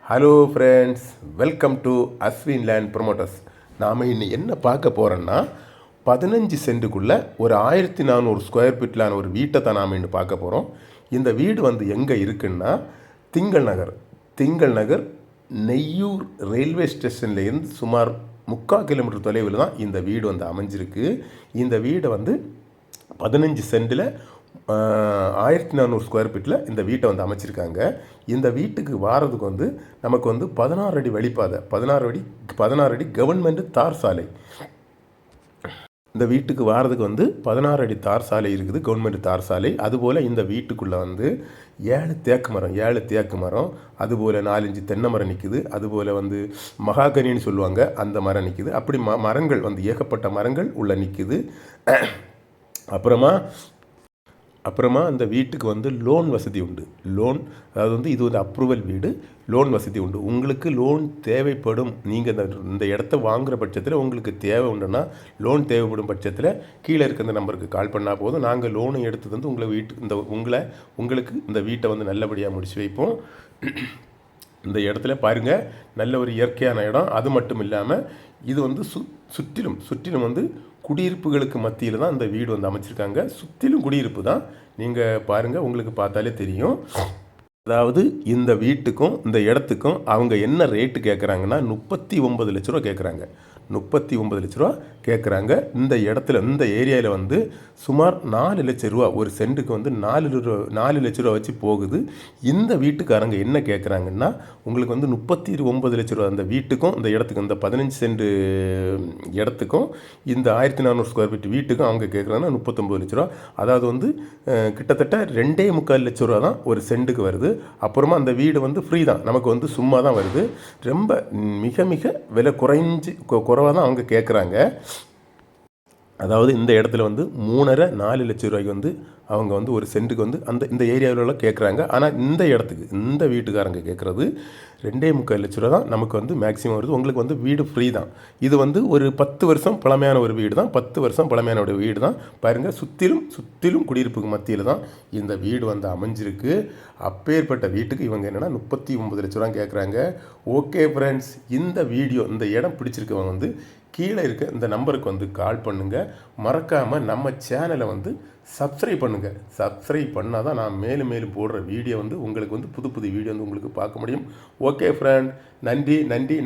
Hello friends, welcome to Ashwin land promoters. நாம் இன்னும் என்ன பார்க்க போகிறோன்னா 15 சென்ட்டுக்குள்ளே ஒரு 1400 ஸ்கொயர் ஃபீட்லான ஒரு வீட்டை தான் நாம் இன்னும் பார்க்க போகிறோம். இந்த வீடு வந்து எங்கே இருக்குன்னா திங்கள் நகர் நெய்யூர் ரயில்வே ஸ்டேஷன்லேருந்து சுமார் 3/4 கிலோமீட்டர் தொலைவில் தான் இந்த வீடு வந்து அமைஞ்சிருக்கு. இந்த வீடை வந்து 15 சென்டில் 1400 ஸ்கொயர் ஃபீட்டில் இந்த வீட்டை வந்து அமைச்சிருக்காங்க. இந்த வீட்டுக்கு வாரதுக்கு வந்து நமக்கு வந்து 16 அடி வழிப்பாதை, 16 அடி கவர்மெண்ட் தார் சாலை. இந்த வீட்டுக்கு வாரதுக்கு வந்து 16 அடி தார் சாலை இருக்குது, கவர்மெண்ட் தார் சாலை. அதுபோல் இந்த வீட்டுக்குள்ளே வந்து 7 தேக்கு மரம், அதுபோல் 4-5 தென்னை மரம் நிற்குது. அதுபோல் வந்து மகாகனின்னு சொல்லுவாங்க, அந்த மரம் நிற்குது. அப்படி மரங்கள் வந்து ஏகப்பட்ட மரங்கள் உள்ள நிற்குது. அப்புறமா அந்த வீட்டுக்கு வந்து லோன் வசதி உண்டு. அதாவது வந்து இது ஒரு அப்ரூவல் வீடு, லோன் வசதி உண்டு. உங்களுக்கு லோன் தேவைப்படும், நீங்கள் இந்த இடத்த வாங்குகிற பட்சத்தில் உங்களுக்கு தேவை உண்டுன்னா, லோன் தேவைப்படும் பட்சத்தில் கீழே இருக்க இந்த நம்பருக்கு கால் பண்ணால் போதும். நாங்கள் லோனை எடுத்து வந்து உங்களுக்கு இந்த வீட்டை வந்து நல்லபடியாக முடிச்சு வைப்போம். இந்த இடத்துல பாருங்கள், நல்ல ஒரு இயற்கையான இடம். அது மட்டும் இல்லாமல் இது வந்து சுற்றிலும் வந்து குடியிருப்புகளுக்கு மத்தியில் தான் இந்த வீடு வந்து அமைச்சிருக்காங்க. சுற்றிலும் குடியிருப்பு தான். நீங்கள் பாருங்கள், உங்களுக்கு பார்த்தாலே தெரியும். அதாவது இந்த வீட்டுக்கும் இந்த இடத்துக்கும் அவங்க என்ன ரேட்டு கேட்குறாங்கன்னா 39 லட்ச ரூபா கேட்குறாங்க. 39 லட்ச ரூபா கேட்குறாங்க. இந்த ஏரியாவில் வந்து சுமார் 4 லட்ச ரூபா, ஒரு சென்ட்டுக்கு வந்து 4 லட்ச ரூபா வச்சு போகுது. இந்த வீட்டுக்காரங்க என்ன கேட்குறாங்கன்னா உங்களுக்கு வந்து 39 லட்ச ரூபா அந்த வீட்டுக்கும் இந்த இடத்துக்கும், இந்த 15 சென்ட் இடத்துக்கும் இந்த 1400 ஸ்கொயர் ஃபீட் வீட்டுக்கும் அவங்க கேட்குறாங்கன்னா 39 லட்ச ரூபா. அதாவது வந்து கிட்டத்தட்ட 2.25 லட்ச ரூபா தான் ஒரு சென்ட்டுக்கு வருது. அப்புறமா அந்த வீடு வந்து ஃப்ரீ தான், நமக்கு வந்து சும்மா தான் வருது. ரொம்ப மிக மிக விலை குறைவாக தான் அவங்க கேட்குறாங்க. அதாவது இந்த இடத்துல வந்து 3.5-4 லட்ச ரூபாய்க்கு வந்து அவங்க வந்து ஒரு சென்ட்டுக்கு வந்து இந்த ஏரியாவில் கேட்குறாங்க. ஆனால் இந்த வீட்டுக்காரங்க கேட்குறது 2.25 லட்ச ரூபா தான் நமக்கு வந்து மேக்ஸிமம் வருது. உங்களுக்கு வந்து வீடு ஃப்ரீ தான். இது வந்து ஒரு 10 வருஷம் பழமையான ஒரு வீடு தான். 10 வருஷம் பழமையான ஒரு வீடு தான். பாருங்கள், சுற்றிலும் குடியிருப்புக்கு மத்தியில் தான் இந்த வீடு வந்து அமைஞ்சிருக்கு. அப்பேற்பட்ட வீட்டுக்கு இவங்க என்னென்னா 39 லட்ச ரூபா கேட்குறாங்க. ஓகே ஃப்ரெண்ட்ஸ், இந்த இடம் பிடிச்சிருக்கவங்க வந்து கீழே இருக்க இந்த நம்பருக்கு வந்து கால் பண்ணுங்கள். மறக்காமல் நம்ம சேனலை வந்து சப்ஸ்கிரைப் பண்ணுங்கள். சப்ஸ்கிரைப் பண்ணால் தான் நான் மேலும் போடுற வீடியோ வந்து உங்களுக்கு வந்து புது வீடியோ வந்து உங்களுக்கு பார்க்க முடியும். ஓகே ஃப்ரெண்ட், நன்றி.